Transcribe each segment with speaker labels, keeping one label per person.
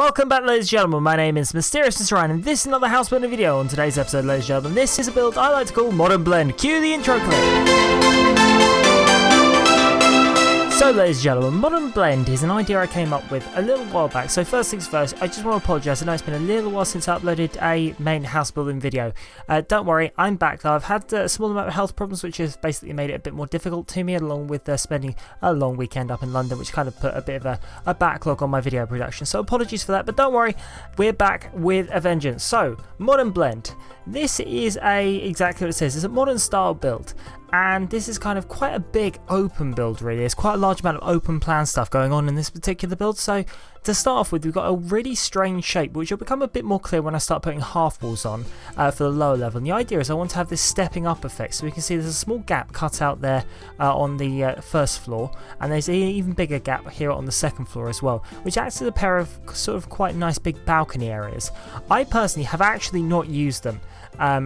Speaker 1: Welcome back, ladies and gentlemen. My name is Mysterious Mr. Ryan, and this is another house building video. On today's episode, ladies and gentlemen, this is a build I like to call Modern Blend. Cue the intro clip. So, ladies and gentlemen, Modern Blend is an idea I came up with a little while back. So first things first, I just want to apologise. I know it's been a little while since I uploaded a main house building video. Don't worry, I'm back though. I've had a small amount of health problems, which has basically made it a bit more difficult to me, along with spending a long weekend up in London, which kind of put a bit of a backlog on my video production. So apologies for that, but don't worry, we're back with a vengeance. So, Modern Blend. This is exactly what it says. It's a modern style build. And this is kind of quite a big open build, really. There's quite a large amount of open plan stuff going on in this particular build. So to start off with, we've got a really strange shape, which will become a bit more clear when I start putting half walls on for the lower level. And the idea is I want to have this stepping up effect. So we can see there's a small gap cut out there on the first floor. And there's an even bigger gap here on the second floor as well, which acts as a pair of sort of quite nice big balcony areas. I personally have actually not used them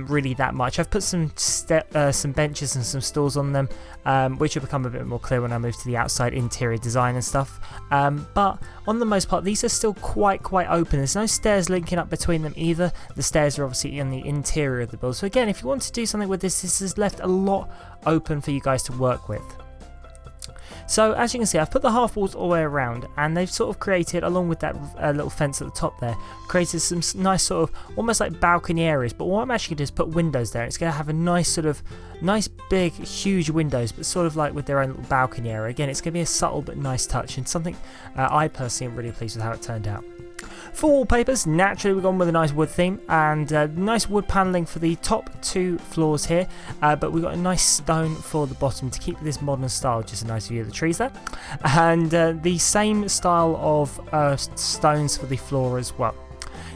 Speaker 1: really that much. I've put some benches and some stools on them, which will become a bit more clear when I move to the outside interior design and stuff. But on the most part, these are still quite open. There's no stairs linking up between them either. The stairs are obviously in the interior of the build. So again, if you want to do something with this, this is left a lot open for you guys to work with. So as you can see, I've put the half walls all the way around, and they've sort of created, along with that little fence at the top there, created some nice sort of almost like balcony areas. But what I'm actually going to do is put windows there. It's going to have a nice big huge windows, but sort of like with their own little balcony area. Again, it's going to be a subtle but nice touch, and something I personally am really pleased with how it turned out. For wallpapers, naturally we've gone with a nice wood theme and nice wood panelling for the top two floors here, but we've got a nice stone for the bottom to keep this modern style, just a nice view of the trees there, and the same style of stones for the floor as well.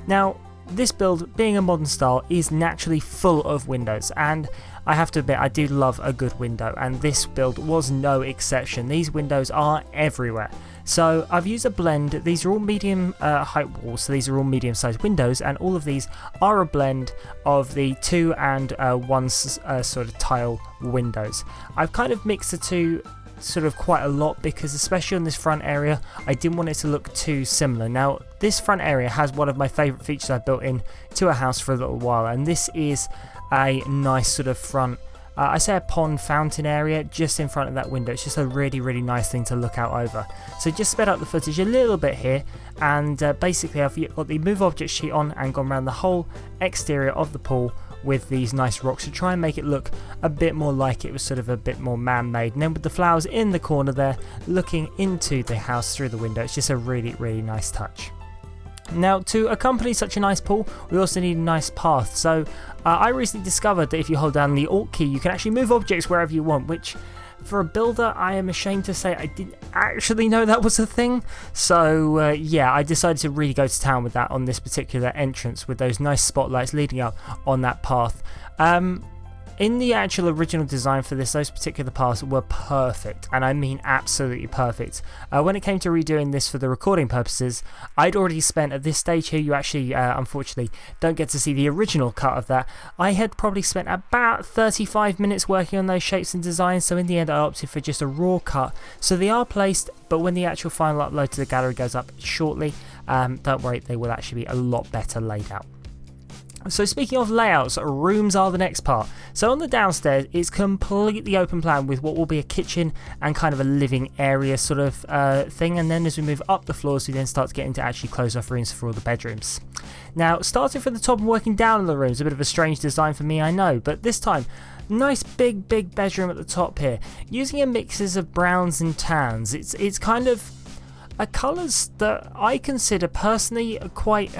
Speaker 1: Now, this build, being a modern style, is naturally full of windows, and I have to admit I do love a good window, and this build was no exception. These windows are everywhere. So I've used a blend. These are all medium height walls, so these are all medium sized windows, and all of these are a blend of the 2 and 1 sort of tile windows. I've kind of mixed the two sort of quite a lot, because especially on this front area I didn't want it to look too similar. Now this front area has one of my favourite features I've built in to a house for a little while, and this is a nice sort of front, I say a pond fountain area just in front of that window. It's just a really nice thing to look out over. So just sped up the footage a little bit here, and basically I've got the move object sheet on and gone around the whole exterior of the pool with these nice rocks to try and make it look a bit more like it was sort of a bit more man-made. And then with the flowers in the corner there looking into the house through the window, it's just a really nice touch. Now, to accompany such a nice pool, we also need a nice path. So I recently discovered that if you hold down the Alt key, you can actually move objects wherever you want, which for a builder, I am ashamed to say I didn't actually know that was a thing. So yeah, I decided to really go to town with that on this particular entrance, with those nice spotlights leading up on that path. In the actual original design for this, those particular paths were perfect, and I mean absolutely perfect. When it came to redoing this for the recording purposes, I'd already spent, at this stage here, you actually unfortunately don't get to see the original cut of that, I had probably spent about 35 minutes working on those shapes and designs, so in the end I opted for just a raw cut. So they are placed, but when the actual final upload to the gallery goes up shortly, don't worry, they will actually be a lot better laid out. So speaking of layouts, rooms are the next part. So on the downstairs, it's completely open plan with what will be a kitchen and kind of a living area sort of thing. And then as we move up the floors, we then start to get into actually closed off rooms for all the bedrooms. Now, starting from the top and working down in the rooms, a bit of a strange design for me, I know, but this time, nice big bedroom at the top here, using a mixes of browns and tans. It's kind of colours that I consider personally quite...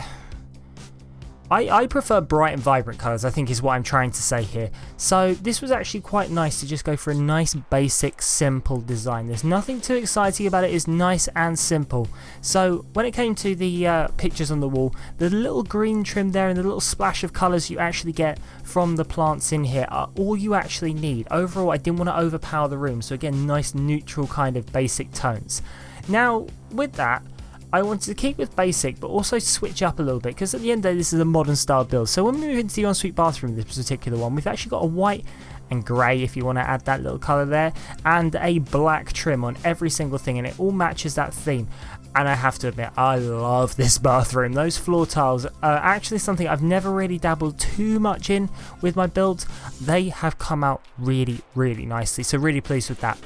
Speaker 1: I prefer bright and vibrant colours, I think is what I'm trying to say here. So this was actually quite nice to just go for a nice basic simple design. There's nothing too exciting about it, it's nice and simple. So when it came to the pictures on the wall, the little green trim there and the little splash of colours you actually get from the plants in here are all you actually need. Overall, I didn't want to overpower the room, so again, nice neutral kind of basic tones. Now with that, I wanted to keep with basic, but also switch up a little bit, because at the end of the day, this is a modern style build. So when we move into the ensuite bathroom, this particular one, we've actually got a white and grey, if you want to add that little colour there, and a black trim on every single thing, and it all matches that theme. And I have to admit, I love this bathroom. Those floor tiles are actually something I've never really dabbled too much in with my builds. They have come out really, really nicely, so really pleased with that.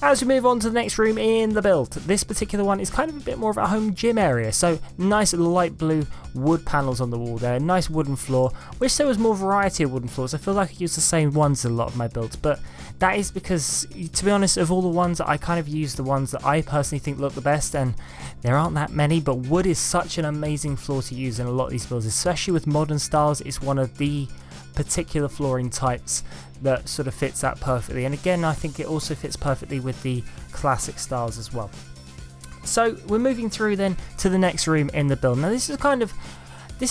Speaker 1: As we move on to the next room in the build, this particular one is kind of a bit more of a home gym area, so nice light blue wood panels on the wall there, nice wooden floor. Wish there was more variety of wooden floors. I feel like I use the same ones in a lot of my builds, but that is because, to be honest, of all the ones, I kind of use the ones that I personally think look the best, and there aren't that many, but wood is such an amazing floor to use in a lot of these builds, especially with modern styles. It's one of the particular flooring types that sort of fits that perfectly, and again I think it also fits perfectly with the classic styles as well. So we're moving through then to the next room in the build. Now this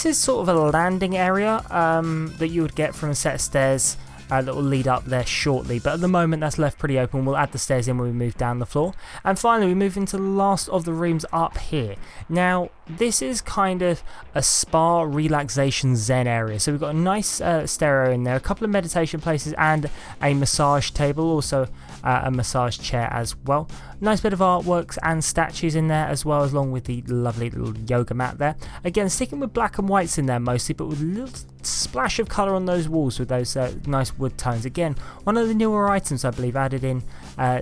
Speaker 1: is sort of a landing area that you would get from a set of stairs that will lead up there shortly, but at the moment that's left pretty open. We'll add the stairs in when we move down the floor, and finally we move into the last of the rooms up here. Now this is kind of a spa, relaxation, zen area, so we've got a nice stereo in there, a couple of meditation places and a massage table, also a massage chair as well. Nice bit of artworks and statues in there as well, along with the lovely little yoga mat there. Again, sticking with black and whites in there mostly, but with a little splash of colour on those walls with those nice wood tones. Again, one of the newer items I believe added in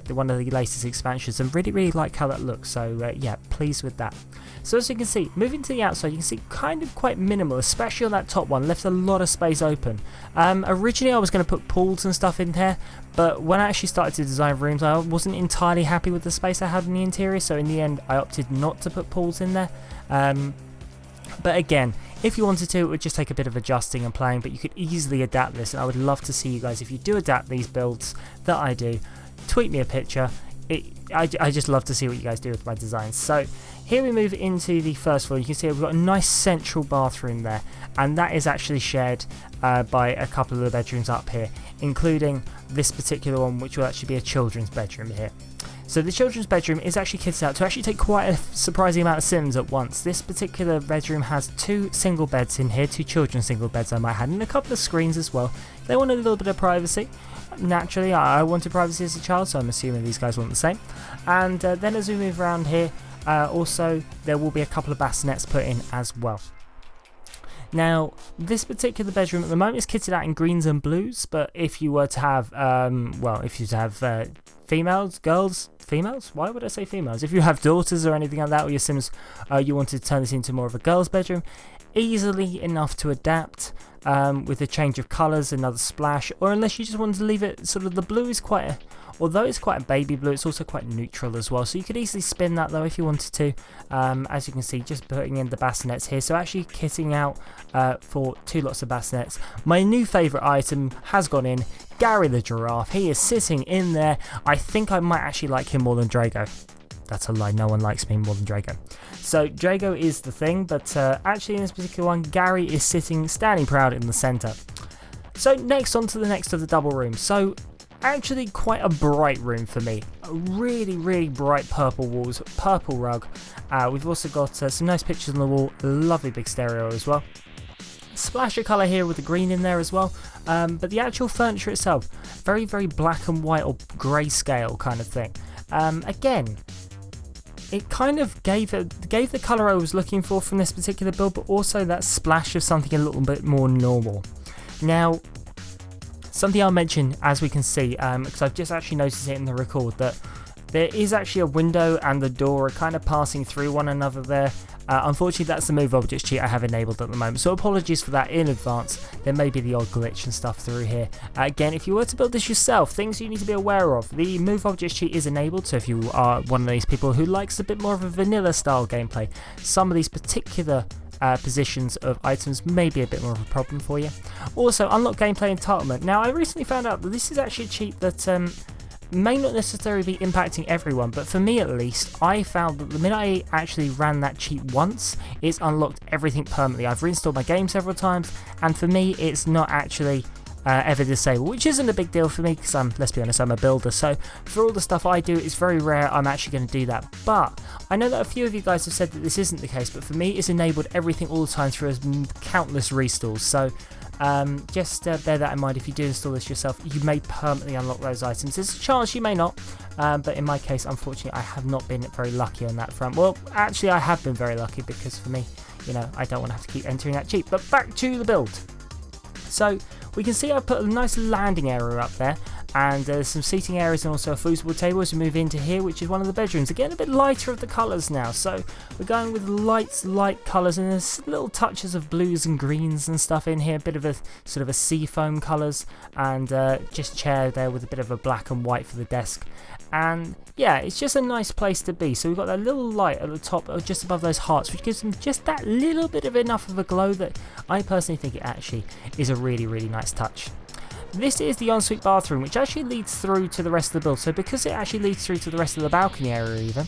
Speaker 1: one of the latest expansions, and really like how that looks, so yeah, pleased with that. So as you can see, moving to the outside, you can see kind of quite minimal, especially on that top one, left a lot of space open. Originally I was going to put pools and stuff in here, but when I actually started to design rooms, I wasn't entirely happy with the space I had in the interior, so in the end I opted not to put pools in there. But again, if you wanted to, it would just take a bit of adjusting and playing, but you could easily adapt this, and I would love to see you guys, if you do adapt these builds that I do, tweet me a picture. I just love to see what you guys do with my designs. So here we move into the first floor. You can see we've got a nice central bathroom there, and that is actually shared by a couple of the bedrooms up here, including this particular one, which will actually be a children's bedroom here. So the children's bedroom is actually kitted out to actually take quite a surprising amount of sims at once. This particular bedroom has 2 single beds in here, 2 children's single beds I might add, and a couple of screens as well. They wanted a little bit of privacy. Naturally, I wanted privacy as a child, so I'm assuming these guys want the same. And then as we move around here, also there will be a couple of bassinets put in as well. Now, this particular bedroom at the moment is kitted out in greens and blues, but if you were to have, females? Why would I say females? If you have daughters or anything like that, or your sims, you wanted to turn this into more of a girl's bedroom, easily enough to adapt with a change of colours, another splash, or unless you just wanted to leave it sort of, the blue is quite although it's quite a baby blue, it's also quite neutral as well, so you could easily spin that though if you wanted to. As you can see, just putting in the bassinets here, so actually kitting out for 2 lots of bassinets. My new favourite item has gone in, Gary the giraffe. He is sitting in there. I think I might actually like him more than Drago. That's a lie, no one likes me more than Drago. So Drago is the thing, but actually in this particular one, Gary is standing proud in the centre. So next, on to the next of the double rooms. So actually quite a bright room for me. Really bright purple walls, purple rug. We've also got some nice pictures on the wall, lovely big stereo as well. Splash of colour here with the green in there as well, but the actual furniture itself, very black and white or grayscale kind of thing. Again, it kind of gave the colour I was looking for from this particular build, but also that splash of something a little bit more normal. Now, something I'll mention, as we can see, because I've just actually noticed it in the record, that there is actually a window and the door are kind of passing through one another there. Unfortunately, that's the move objects cheat I have enabled at the moment, so apologies for that in advance. There may be the odd glitch and stuff through here. Again, if you were to build this yourself, things you need to be aware of. The move objects cheat is enabled, so if you are one of these people who likes a bit more of a vanilla style gameplay, some of these particular positions of items may be a bit more of a problem for you. Also, unlock gameplay entitlement. Now, I recently found out that this is actually a cheat that may not necessarily be impacting everyone, but for me at least, I found that the minute I actually ran that cheat once, it's unlocked everything permanently. I've reinstalled my game several times, and for me it's not actually ever disabled, which isn't a big deal for me because let's be honest, I'm a builder, so for all the stuff I do, it's very rare I'm actually going to do that. But I know that a few of you guys have said that this isn't the case, but for me it's enabled everything all the time through countless restalls. So Just bear that in mind. If you do install this yourself, you may permanently unlock those items. There's a chance you may not, but in my case, unfortunately, I have not been very lucky on that front. Well, actually, I have been very lucky because for me, you know, I don't want to have to keep entering that cheap. But back to the build. So we can see I've put a nice landing area up there, and there's some seating areas and also a foosball table as we move into here, which is one of the bedrooms. Again, a bit lighter of the colours now, so we're going with light colours, and there's little touches of blues and greens and stuff in here, a bit of a sort of a seafoam colours, and just chair there with a bit of a black and white for the desk. And yeah, it's just a nice place to be. So we've got that little light at the top, just above those hearts, which gives them just that little bit of enough of a glow that I personally think it actually is a really, really nice touch. This is the ensuite bathroom, which actually leads through to the rest of the build. So because it actually leads through to the rest of the balcony area even,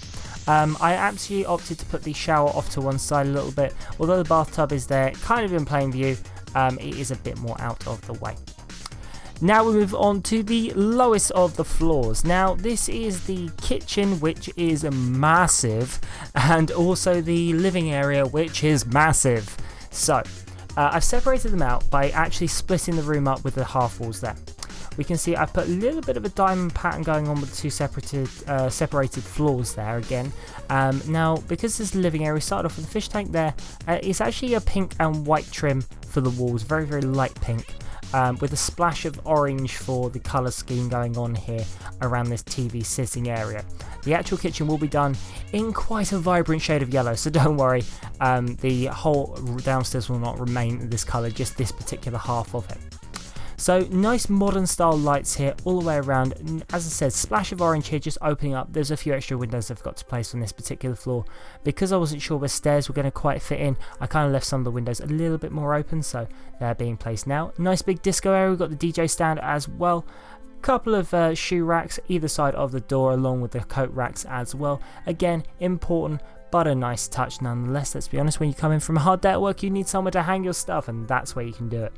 Speaker 1: I actually opted to put the shower off to one side a little bit. Although the bathtub is there, kind of in plain view, it is a bit more out of the way. Now we move on to the lowest of the floors. Now this is the kitchen, which is massive, and also the living area, which is massive. So I've separated them out by actually splitting the room up with the half walls there. We can see I've put a little bit of a diamond pattern going on with the two separated floors there again. Now, because this living area, we started off with the fish tank there. It's actually a pink and white trim for the walls, very, very light pink. With a splash of orange for the colour scheme going on here around this TV sitting area. The actual kitchen will be done in quite a vibrant shade of yellow, so don't worry, the whole downstairs will not remain this colour, just this particular half of it. So nice modern style lights here all the way around. As I said, splash of orange here just opening up. There's a few extra windows I've got to place on this particular floor. Because I wasn't sure where stairs were going to quite fit in, I kind of left some of the windows a little bit more open, so they're being placed now. Nice big disco area, we've got the DJ stand as well. Couple of shoe racks either side of the door along with the coat racks as well. Again, important, but a nice touch nonetheless. Let's be honest, when you come in from a hard day at work, you need somewhere to hang your stuff, and that's where you can do it.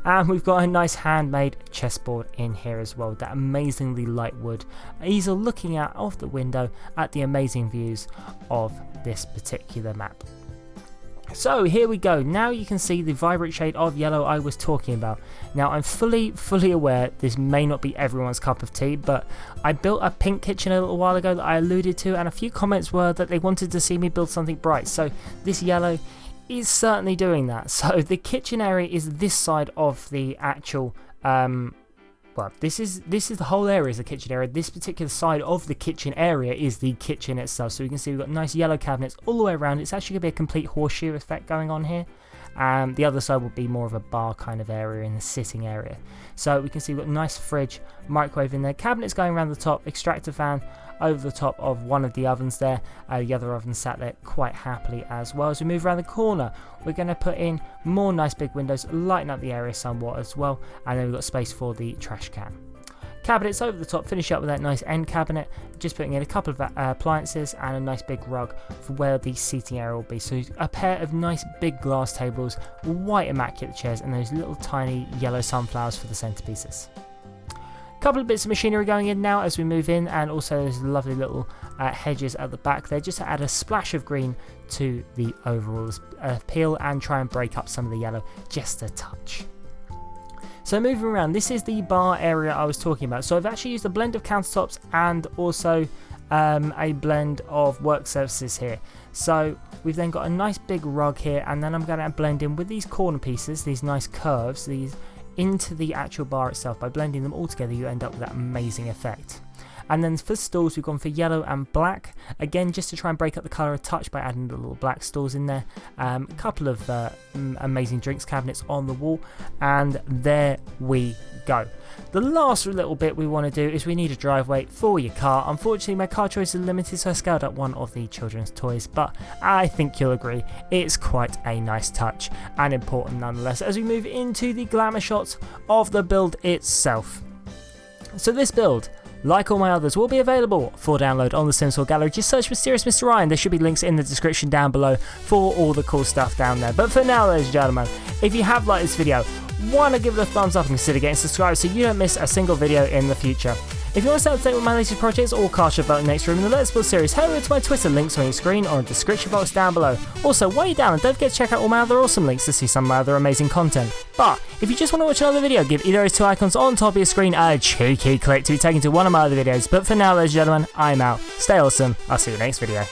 Speaker 1: And we've got a nice handmade chessboard in here as well, that amazingly light wood easel looking out of the window at the amazing views of this particular map. So here we go. Now you can see the vibrant shade of yellow I was talking about. Now I'm fully aware this may not be everyone's cup of tea, but I built a pink kitchen a little while ago that I alluded to, and a few comments were that they wanted to see me build something bright. So this yellow is certainly doing that. So the kitchen area is this side of the actual well, this is the whole area is the kitchen area. This particular side of the kitchen area is the kitchen itself. So we can see we've got nice yellow cabinets all the way around. It's actually going to be a complete horseshoe effect going on here. The other side will be more of a bar kind of area in the sitting area. So we can see we've got a nice fridge, microwave in there, cabinets going around the top, extractor fan over the top of one of the ovens there. The other oven sat there quite happily as well. As we move around the corner, we're going to put in more nice big windows, lighten up the area somewhat as well, and then we've got space for the trash can. Cabinets over the top, finish up with that nice end cabinet, just putting in a couple of appliances and a nice big rug for where the seating area will be. So a pair of nice big glass tables, white immaculate chairs, and those little tiny yellow sunflowers for the centerpieces. Couple of bits of machinery going in now as we move in, and also those lovely little hedges at the back there, just to add a splash of green to the overall appeal and try and break up some of the yellow just a touch. So moving around, this is the bar area I was talking about. So I've actually used a blend of countertops and also a blend of work surfaces here. So we've then got a nice big rug here, and then I'm going to blend in with these corner pieces, these nice curves, these into the actual bar itself. By blending them all together, you end up with that amazing effect. And then for stools, we've gone for yellow and black, again just to try and break up the colour a touch by adding the little black stools in there. A couple of amazing drinks cabinets on the wall, and there we go. The last little bit we want to do is we need a driveway for your car. Unfortunately, my car choice is limited, so I scaled up one of the children's toys, but I think you'll agree it's quite a nice touch and important nonetheless as we move into the glamour shots of the build itself. So this build, like all my others, will be available for download on the Sims 4 gallery. Just search Mysterious Mr. Ryan. There should be links in the description down below for all the cool stuff down there. But for now, ladies and gentlemen, if you have liked this video, want to give it a thumbs up and consider getting subscribed so you don't miss a single video in the future. If you want to stay up to date with my latest projects or cast your vote in the next room in the Let's Build series, head over to my Twitter, links on your screen or in the description box down below. Also, while you're down, don't forget to check out all my other awesome links to see some of my other amazing content. But if you just want to watch another video, give either of those two icons on top of your screen a cheeky click to be taken to one of my other videos. But for now, ladies and gentlemen, I'm out. Stay awesome. I'll see you next video.